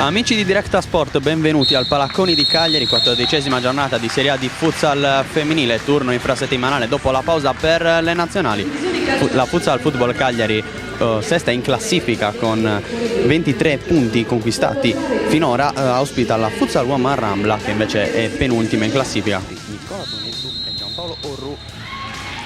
Amici di Directa Sport, benvenuti al Palacconi di Cagliari, 14ª giornata di Serie A di futsal femminile, turno infrasettimanale dopo la pausa per le nazionali. La Futsal Football Cagliari sesta in classifica con 23 punti conquistati finora, ospita la Futsal Woman Rambla che invece è penultima in classifica. Nicola Tonezzu e Giampaolo Orru,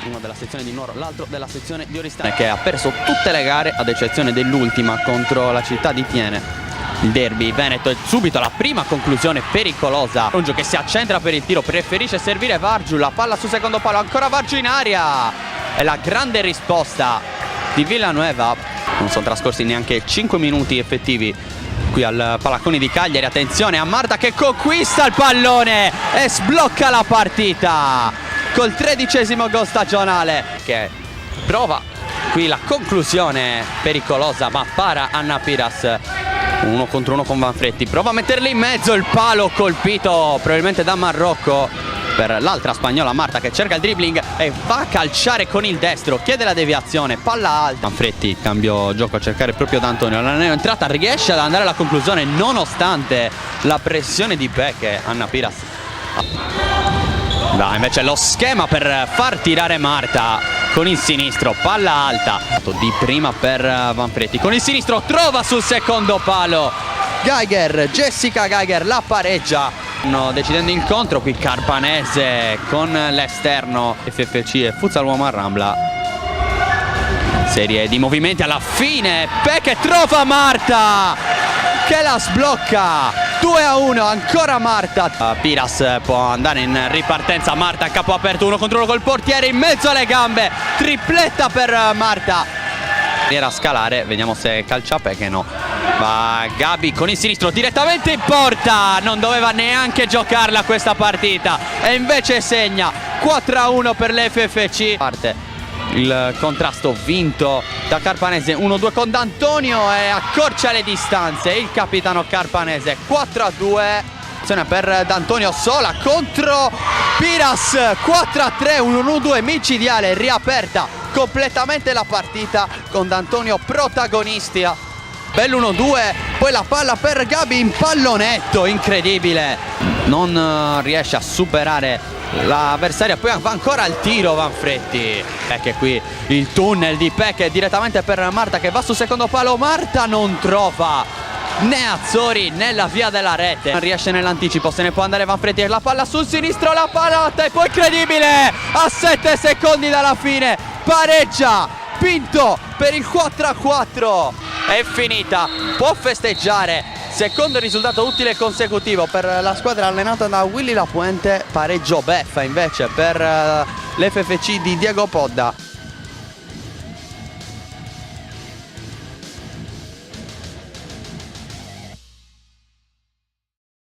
uno della sezione di Nuoro, l'altro della sezione di Oristano, che ha perso tutte le gare ad eccezione dell'ultima contro la città di Tiene. Il derby veneto, e subito la prima conclusione pericolosa. Rungio che si accentra per il tiro, preferisce servire Vargiu, la palla sul secondo palo, ancora Vargiu in aria. E la grande risposta di Villanueva. Non sono trascorsi neanche 5 minuti effettivi qui al Palacconi di Cagliari. Attenzione a Marta che conquista il pallone e sblocca la partita col 13° gol stagionale, che prova qui la conclusione pericolosa, ma para Anna Piras. 1 contro 1 con Vanfretti, prova a metterli in mezzo, il palo colpito probabilmente da Marrocco per l'altra spagnola Marta, che cerca il dribbling e va a calciare con il destro, chiede la deviazione, palla alta. Vanfretti, cambio gioco a cercare proprio D'Antonio, la entrata riesce ad andare alla conclusione nonostante la pressione di Peche. Anna Piras va invece lo schema per far tirare Marta con il sinistro, palla alta di prima per Vanfretti, con il sinistro trova sul secondo palo Geiger, Jessica Geiger la pareggia. Decidendo incontro qui Carpanese con l'esterno. FFC e Futsal Woman Rambla, serie di movimenti alla fine, Peche trova Marta che la sblocca. 2-1, ancora Marta. Piras può andare in ripartenza, Marta a capo aperto, 1 contro 1 col portiere in mezzo alle gambe, tripletta per Marta. Era a scalare, vediamo se calcia Peche, no. Va Gabi con il sinistro direttamente in porta, non doveva neanche giocarla questa partita e invece segna. 4-1 per l'FFC. Parte il contrasto vinto da Carpanese, 1-2 con D'Antonio e accorcia le distanze il capitano Carpanese. 4-2, azione per D'Antonio sola contro Piras. 4-3, 1-2 micidiale, riaperta completamente la partita con D'Antonio protagonista. Bell'1-2, poi la palla per Gabi in pallonetto, incredibile, non riesce a superare l'avversaria, poi va ancora al tiro Vanfretti. Peche qui, il tunnel di Peche direttamente per Marta che va sul secondo palo. Marta non trova né Azzori né la via della rete, non riesce nell'anticipo, se ne può andare Vanfretti e la palla sul sinistro, la palla alta e poi incredibile, a 7 secondi dalla fine pareggia Pinto per il 4-4. È finita, può festeggiare, secondo risultato utile consecutivo per la squadra allenata da Willy Lapuente. Pareggio beffa invece per l'FFC di Diego Podda.